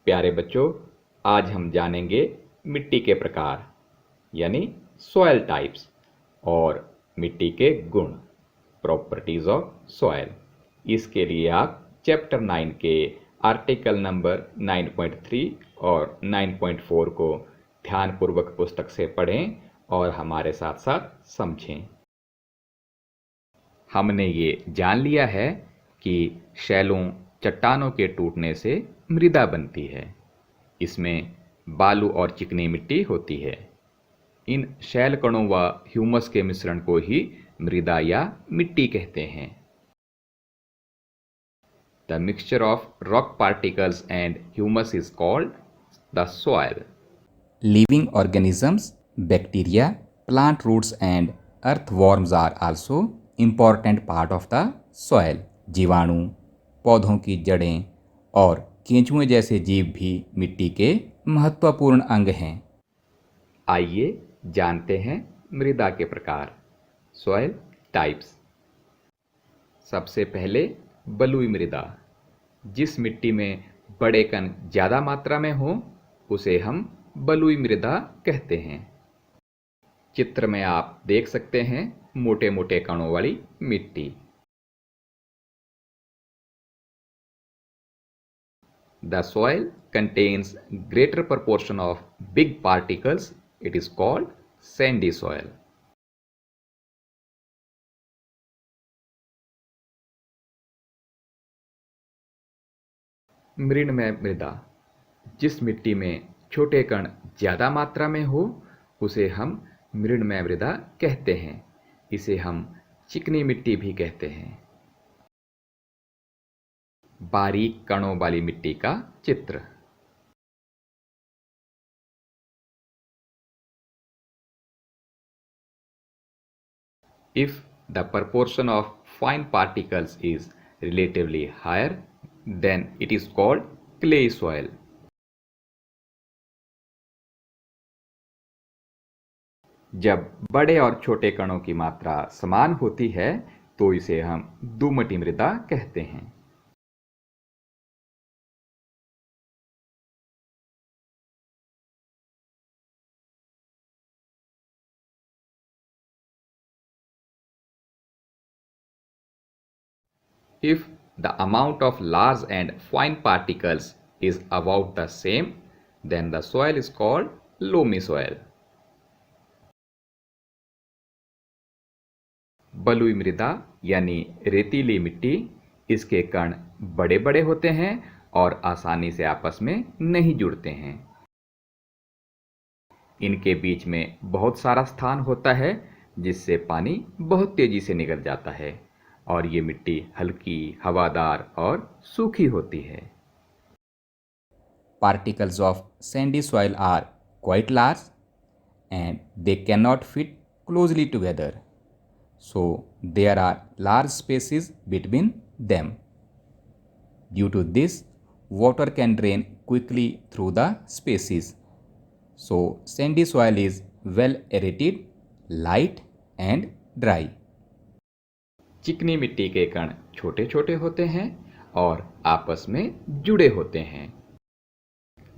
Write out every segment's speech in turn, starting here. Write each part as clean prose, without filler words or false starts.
प्यारे बच्चों, आज हम जानेंगे मिट्टी के प्रकार यानी सॉइल टाइप्स और मिट्टी के गुण प्रॉपर्टीज ऑफ सॉइल। इसके लिए आप चैप्टर 9 के आर्टिकल नंबर 9.3 और 9.4 को ध्यानपूर्वक पुस्तक से पढ़ें और हमारे साथ साथ समझें। हमने ये जान लिया है कि शैलों चट्टानों के टूटने से मृदा बनती है। इसमें बालू और चिकनी मिट्टी होती है। इन शैल कणों व ह्यूमस के मिश्रण को ही मृदा या मिट्टी कहते हैं। The mixture of rock particles and humus is called the soil. Living organisms, bacteria, plant roots and earthworms are also important part of the soil. जीवाणु, पौधों की जड़ें और केंचुए जैसे जीव भी मिट्टी के महत्वपूर्ण अंग हैं। आइए जानते हैं मृदा के प्रकार, सॉइल टाइप्स। सबसे पहले बलुई मृदा। जिस मिट्टी में बड़े कण ज़्यादा मात्रा में हो उसे हम बलुई मृदा कहते हैं। चित्र में आप देख सकते हैं मोटे मोटे कणों वाली मिट्टी। The soil contains greater proportion of big particles. It is called sandy soil. Mrunmayee मृदा। जिस मिट्टी में छोटे कण ज़्यादा मात्रा में हो उसे हम मृणमय मृदा कहते हैं। इसे हम चिकनी मिट्टी भी कहते हैं। बारीक कणों वाली मिट्टी का चित्र। If the proportion of fine particles is relatively higher, then it is called clay soil. जब बड़े और छोटे कणों की मात्रा समान होती है तो इसे हम दोमटी मृदा कहते हैं। If the amount of large and fine particles is about the same, then the soil is called loamy soil. बलुई मृदा यानी रेतीली मिट्टी, इसके कण बड़े बड़े होते हैं और आसानी से आपस में नहीं जुड़ते हैं। इनके बीच में बहुत सारा स्थान होता है जिससे पानी बहुत तेजी से निकल जाता है और ये मिट्टी हल्की, हवादार और सूखी होती है। Particles of sandy soil are quite large and they cannot fit closely together. So there are large spaces between them. Due to this, water can drain quickly through the spaces. So sandy soil is well aerated, light and dry. चिकनी मिट्टी के कण छोटे छोटे होते हैं और आपस में जुड़े होते हैं,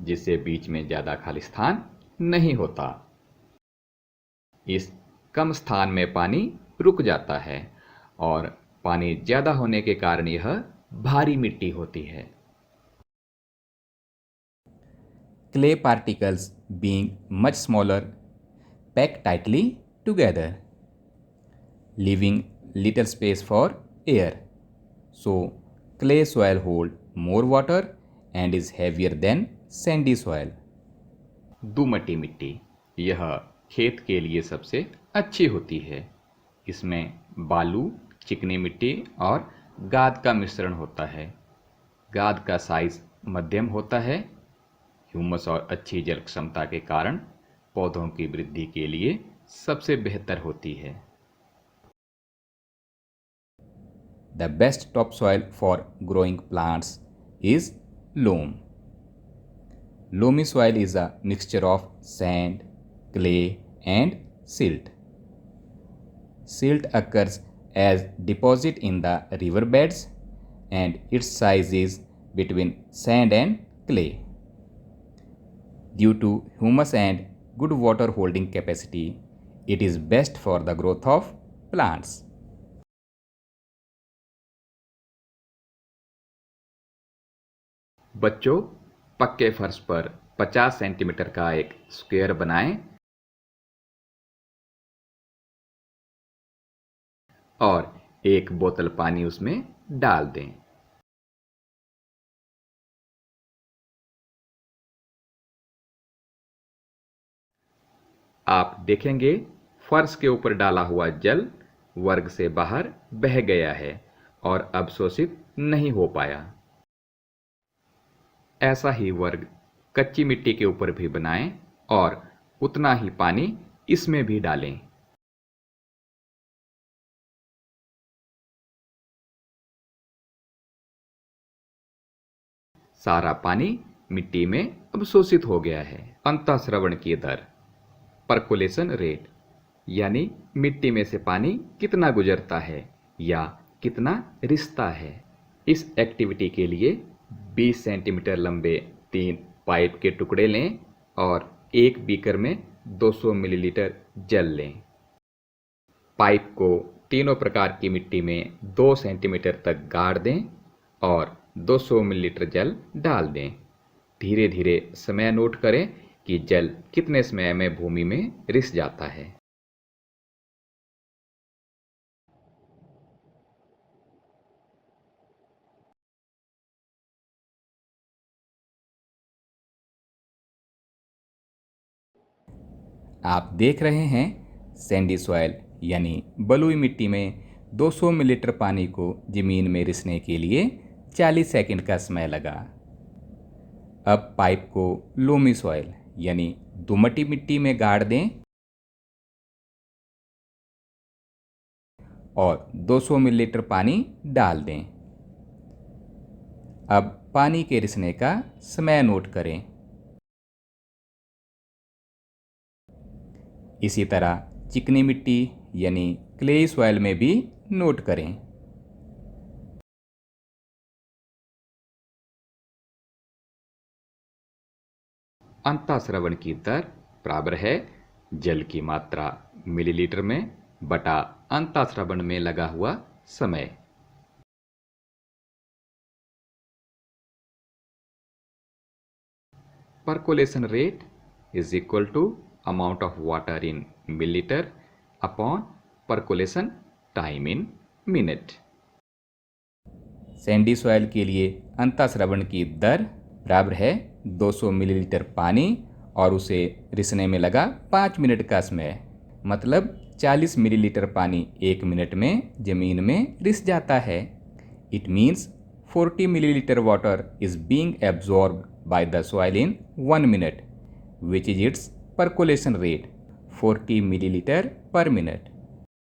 जिससे बीच में ज़्यादा खाली स्थान नहीं होता। इस कम स्थान में पानी रुक जाता है और पानी ज़्यादा होने के कारण यह भारी मिट्टी होती है। Clay particles being much smaller pack tightly together, leaving little space for air. So clay soil hold more water and is heavier than sandy soil. दोमटी मिट्टी यह खेत के लिए सबसे अच्छी होती है। इसमें बालू, चिकनी मिट्टी और गाद का मिश्रण होता है। गाद का साइज मध्यम होता है। ह्यूमस और अच्छी जल क्षमता के कारण पौधों की वृद्धि के लिए सबसे बेहतर होती है। The best topsoil for growing plants is loam. Loamy soil is a mixture of sand, clay and silt. Silt occurs as deposit in the river beds and its size is between sand and clay. Due to humus and good water holding capacity, it is best for the growth of plants. बच्चों, पक्के फर्श पर 50 centimetre का एक square बनाएं और एक बोतल पानी उसमें डाल दें। आप देखेंगे फर्श के ऊपर डाला हुआ जल वर्ग से बाहर बह गया है और अवशोषित नहीं हो पाया। ऐसा ही वर्ग कच्ची मिट्टी के ऊपर भी बनाएं और उतना ही पानी इसमें भी डालें। सारा पानी मिट्टी में अवशोषित हो गया है। अंतःस्रवण की दर, परकोलेशन रेट, यानी मिट्टी में से पानी कितना गुजरता है या कितना रिसता है। इस एक्टिविटी के लिए 20 सेंटीमीटर लंबे 3 पाइप के टुकड़े लें और एक बीकर में 200 मिलीलीटर जल लें। पाइप को तीनों प्रकार की मिट्टी में 2 सेंटीमीटर तक गाड़ दें और 200 मिलीलीटर जल डाल दें। धीरे धीरे समय नोट करें कि जल कितने समय में भूमि में रिस जाता है। आप देख रहे हैं सैंडी सॉइल यानी बलुई मिट्टी में 200 मिलीलीटर पानी को जमीन में रिसने के लिए 40 सेकंड का समय लगा। अब पाइप को लोमी सॉइल यानी दोमटी मिट्टी में गाड़ दें और 200 मिलीलीटर पानी डाल दें। अब पानी के रिसने का समय नोट करें। इसी तरह चिकनी मिट्टी यानी क्लेई सॉइल में भी नोट करें। अंतःस्रवण की दर बराबर है जल की मात्रा मिलीलीटर में बटा अंतःस्रवण में लगा हुआ समय। Percolation rate is equal to amount of water in millilitre upon percolation time in minute. Sandy soil के लिए अंतःस्रवण की दर बराबर है 200 मिलीलीटर पानी और उसे रिसने में लगा 5 मिनट का समय, मतलब 40 मिलीलीटर पानी 1 मिनट में जमीन में रिस जाता है। It means 40 milliliter water is being absorbed by the soil in 1 minute, which is its percolation rate, 40 milliliter per minute.